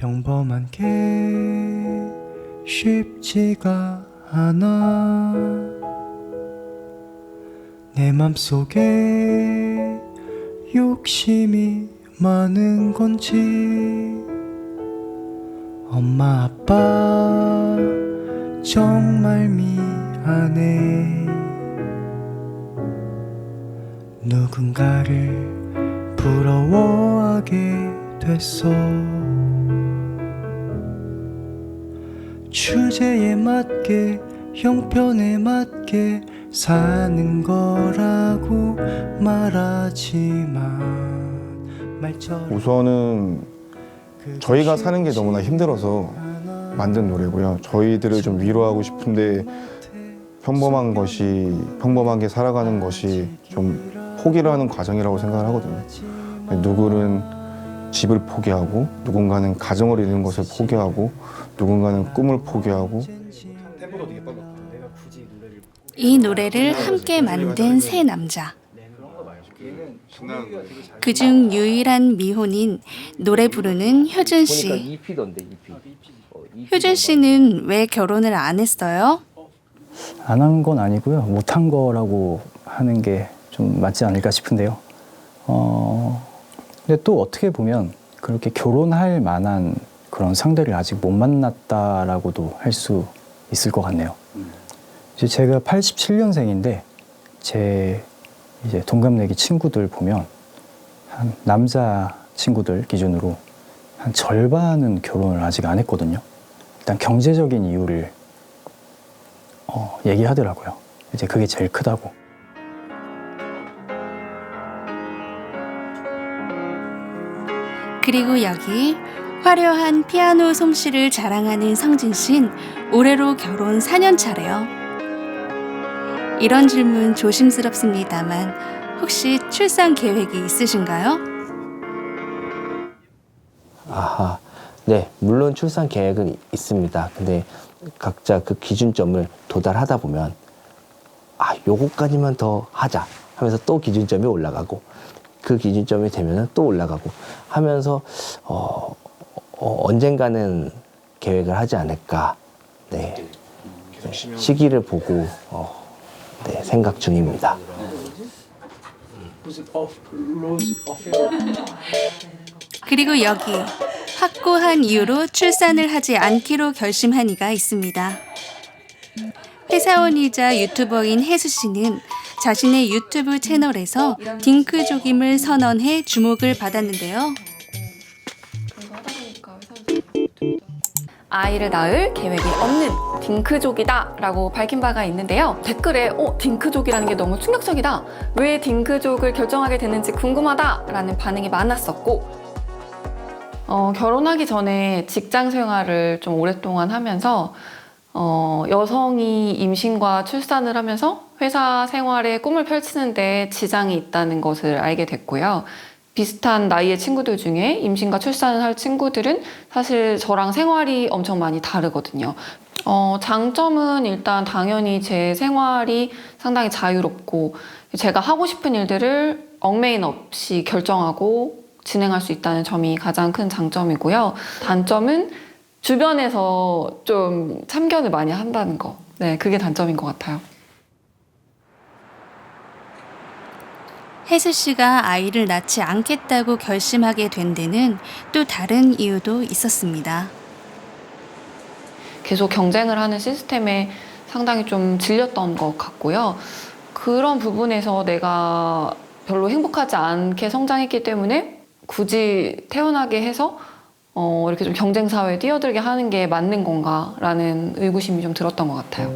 평범한 게 쉽지가 않아. 내 맘속에 욕심이 많은 건지. 엄마 아빠 정말 미안해. 누군가를 부러워하게 됐어. 주제에 맞게 형편에 맞게 사는 거라고 말하지만 말처럼 우선은 저희가 사는 게 너무나 힘들어서 만든 노래고요. 저희들을 좀 위로하고 싶은데 평범하게 살아가는 것이 좀 포기를 하는 과정이라고 생각을 하거든요. 누구는 집을 포기하고, 누군가는 가정을 이루는 것을 포기하고, 누군가는 꿈을 포기하고. 이 노래를 함께 만든 세 남자. 그중 유일한 미혼인 노래 부르는 효준 씨. 효준 씨는 왜 결혼을 안 했어요? 안 한 건 아니고요. 못한 거라고 하는 게 좀 맞지 않을까 싶은데요. 근데 또 어떻게 보면 그렇게 결혼할 만한 그런 상대를 아직 못 만났다라고도 할 수 있을 것 같네요. 이제 제가 87년생인데 제 이제 동갑내기 친구들 보면 한 남자 친구들 기준으로 한 절반은 결혼을 아직 안 했거든요. 일단 경제적인 이유를 얘기하더라고요. 이제 그게 제일 크다고. 그리고 여기 화려한 피아노 솜씨를 자랑하는 성진 씨는 올해로 결혼 4년 차래요. 이런 질문 조심스럽습니다만 혹시 출산 계획이 있으신가요? 아하, 네, 물론 출산 계획은 있습니다. 근데 각자 그 기준점을 도달하다 보면 요거까지만 더 하자 하면서 또 기준점이 올라가고 그 기준점이 되면 또 올라가고 하면서 언젠가는 계획을 하지 않을까. 네, 시기를 보고 생각 중입니다. 그리고 여기 확고한 이유로 출산을 하지 않기로 결심한 이가 있습니다. 회사원이자 유튜버인 혜수 씨는 자신의 유튜브 채널에서 딩크족임을 선언해 주목을 받았는데요. 아이를 낳을 계획이 없는 딩크족이다 라고 밝힌 바가 있는데요. 댓글에 딩크족이라는 게 너무 충격적이다. 왜 딩크족을 결정하게 됐는지 궁금하다 라는 반응이 많았었고 결혼하기 전에 직장 생활을 좀 오랫동안 하면서 여성이 임신과 출산을 하면서 회사 생활에 꿈을 펼치는데 지장이 있다는 것을 알게 됐고요. 비슷한 나이의 친구들 중에 임신과 출산을 할 친구들은 사실 저랑 생활이 엄청 많이 다르거든요. 장점은 일단 당연히 제 생활이 상당히 자유롭고 제가 하고 싶은 일들을 얽매인 없이 결정하고 진행할 수 있다는 점이 가장 큰 장점이고요. 단점은 주변에서 좀 참견을 많이 한다는 거. 네, 그게 단점인 것 같아요. 혜수 씨가 아이를 낳지 않겠다고 결심하게 된 데는 또 다른 이유도 있었습니다. 계속 경쟁을 하는 시스템에 상당히 좀 질렸던 것 같고요. 그런 부분에서 내가 별로 행복하지 않게 성장했기 때문에 굳이 태어나게 해서 이렇게 좀 경쟁 사회에 뛰어들게 하는 게 맞는 건가라는 의구심이 좀 들었던 것 같아요.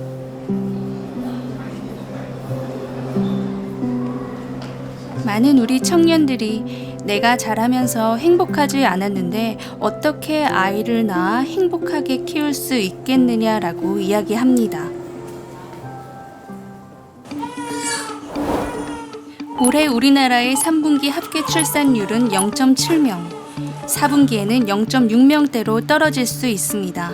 많은 우리 청년들이 내가 자라면서 행복하지 않았는데 어떻게 아이를 낳아 행복하게 키울 수 있겠느냐라고 이야기합니다. 올해 우리나라의 3분기 합계 출산율은 0.7명, 4분기에는 0.6명대로 떨어질 수 있습니다.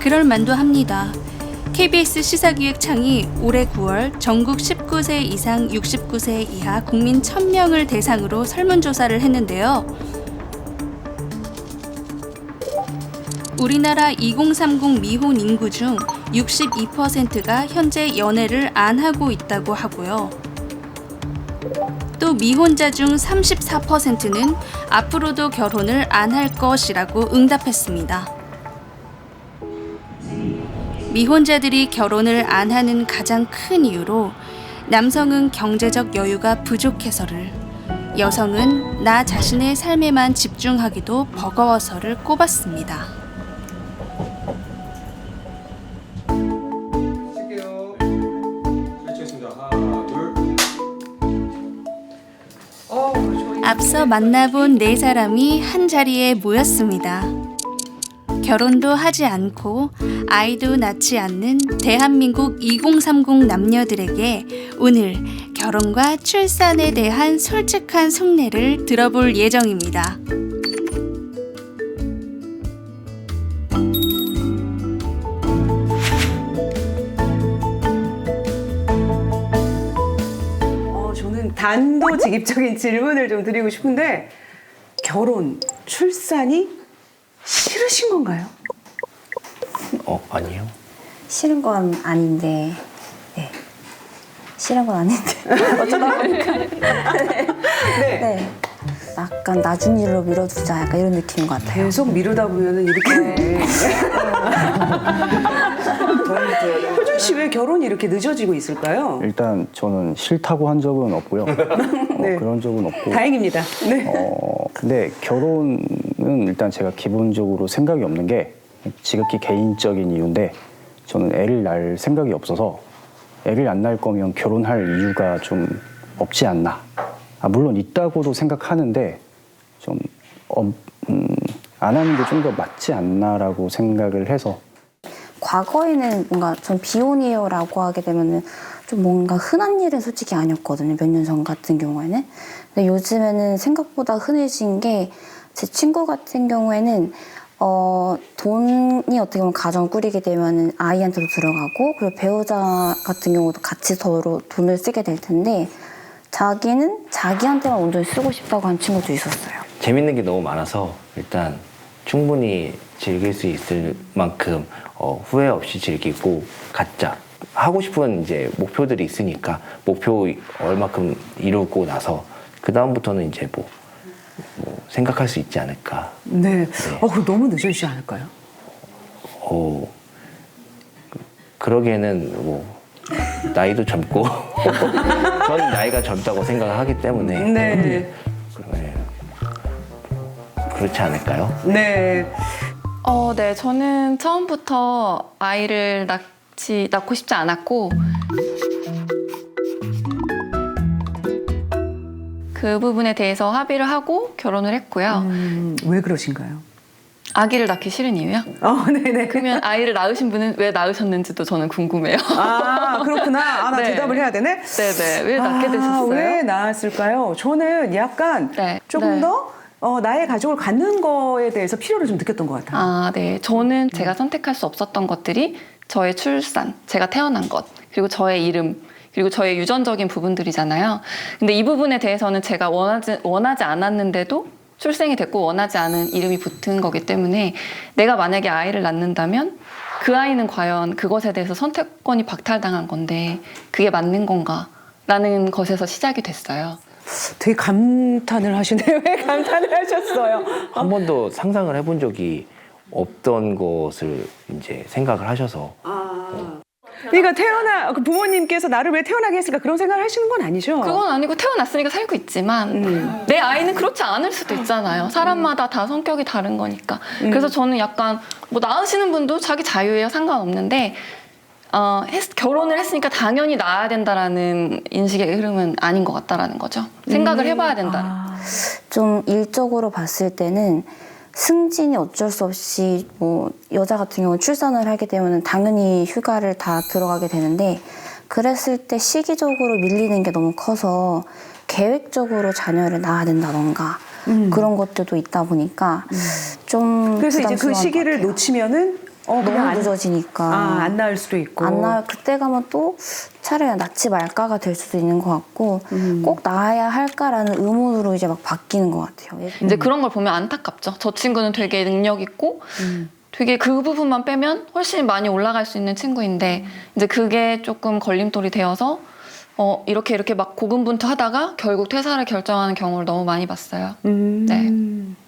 그럴 만도 합니다. KBS 시사기획청이 올해 9월 전국 19세 이상 69세 이하 국민 1000명을 대상으로 설문조사를 했는데요. 우리나라 2030 미혼 인구 중 62%가 현재 연애를 안 하고 있다고 하고요. 또 미혼자 중 34%는 앞으로도 결혼을 안 할 것이라고 응답했습니다. 미혼자들이 결혼을 안 하는 가장 큰 이유로 남성은 경제적 여유가 부족해서를, 여성은 나 자신의 삶에만 집중하기도 버거워서를 꼽았습니다. 앞서 만나본 네 사람이 한 자리에 모였습니다. 결혼도 하지 않고 아이도 낳지 않는 대한민국 2030 남녀들에게 오늘 결혼과 출산에 대한 솔직한 속내를 들어볼 예정입니다. 저는 단도직입적인 질문을 좀 드리고 싶은데 결혼, 출산이 싫으신 건가요? 아니요. 싫은 건 아닌데, 네. 싫은 건 아닌데. 어쩌다 보니까. 네. 약간 나중 일로 미뤄두자, 약간 이런 느낌인 것 같아요. 계속 미루다 보면은 이렇게. 효준 씨 왜 결혼이 이렇게 늦어지고 있을까요? 일단 저는 싫다고 한 적은 없고요. 네. 그런 적은 없고. 다행입니다. 네. 근데 결혼은 일단 제가 기본적으로 생각이 없는 게 지극히 개인적인 이유인데, 저는 애를 낳을 생각이 없어서 애를 안 낳을 거면 결혼할 이유가 좀 없지 않나. 물론 있다고도 생각하는데 좀 안 하는 게 좀 더 맞지 않나라고 생각을 해서. 과거에는 뭔가 전 비혼이에요라고 하게 되면은 좀 뭔가 흔한 일은 솔직히 아니었거든요. 몇 년 전 같은 경우에는. 근데 요즘에는 생각보다 흔해진 게, 제 친구 같은 경우에는 돈이 어떻게 보면 가정 꾸리게 되면은 아이한테도 들어가고, 그리고 배우자 같은 경우도 같이 서로 돈을 쓰게 될 텐데, 자기는 자기한테만 온전히 쓰고 싶다고 한 친구도 있었어요. 재밌는 게 너무 많아서 일단 충분히 즐길 수 있을 만큼 후회 없이 즐기고 갖자. 하고 싶은 이제 목표들이 있으니까 목표 얼마큼 이루고 나서 그 다음부터는 이제 뭐 생각할 수 있지 않을까. 네. 그거 너무 늦어지지 않을까요? 그러기에는 뭐 나이도 젊고 전 나이가 젊다고 생각을 하기 때문에 네. 그렇지 않을까요? 네. 네, 저는 처음부터 아이를 낳고 싶지 않았고, 그 부분에 대해서 합의를 하고 결혼을 했고요. 왜 그러신가요? 아기를 낳기 싫은 이유요? 네네. 그러면 아이를 낳으신 분은 왜 낳으셨는지도 저는 궁금해요. 그렇구나. 나 네. 대답을 해야 되네? 네네. 왜 낳게 되셨어요? 왜 낳았을까요? 저는 약간 네. 조금 네. 더 나의 가족을 갖는 거에 대해서 필요를 좀 느꼈던 것 같아요. 네. 저는 제가 선택할 수 없었던 것들이 저의 출산, 제가 태어난 것, 그리고 저의 이름, 그리고 저의 유전적인 부분들이잖아요. 근데 이 부분에 대해서는 제가 원하지 않았는데도 출생이 됐고 원하지 않은 이름이 붙은 거기 때문에, 내가 만약에 아이를 낳는다면 그 아이는 과연 그것에 대해서 선택권이 박탈당한 건데 그게 맞는 건가? 라는 것에서 시작이 됐어요. 되게 감탄을 하시네요. 왜 감탄을 하셨어요? 한 번도 상상을 해본 적이 없던 것을 이제 생각을 하셔서. 그러니까 부모님께서 나를 왜 태어나게 했을까, 그런 생각을 하시는 건 아니죠? 그건 아니고 태어났으니까 살고 있지만 내 아이는 그렇지 않을 수도 있잖아요. 사람마다 다 성격이 다른 거니까. 그래서 저는 약간 뭐 낳으시는 분도 자기 자유예요. 상관없는데 결혼을 했으니까 당연히 낳아야 된다라는 인식의 흐름은 아닌 것 같다라는 거죠. 생각을 해봐야 된다. 좀 일적으로 봤을 때는 승진이 어쩔 수 없이, 뭐 여자 같은 경우는 출산을 하게 되면 당연히 휴가를 다 들어가게 되는데, 그랬을 때 시기적으로 밀리는 게 너무 커서 계획적으로 자녀를 낳아야 된다던가 그런 것들도 있다 보니까 좀 그래서 이제 그 부담스러운 것 시기를 같아요. 놓치면은 그냥 너무 안- 늦어지니까. 안 나을 수도 있고. 안 나을 그때 가면 또 차라리 낳지 말까가 될 수도 있는 것 같고 꼭 낳아야 할까라는 의문으로 이제 막 바뀌는 것 같아요. 이제 그런 걸 보면 안타깝죠. 저 친구는 되게 능력 있고 되게 그 부분만 빼면 훨씬 많이 올라갈 수 있는 친구인데 이제 그게 조금 걸림돌이 되어서 이렇게 막 고군분투하다가 결국 퇴사를 결정하는 경우를 너무 많이 봤어요. 네.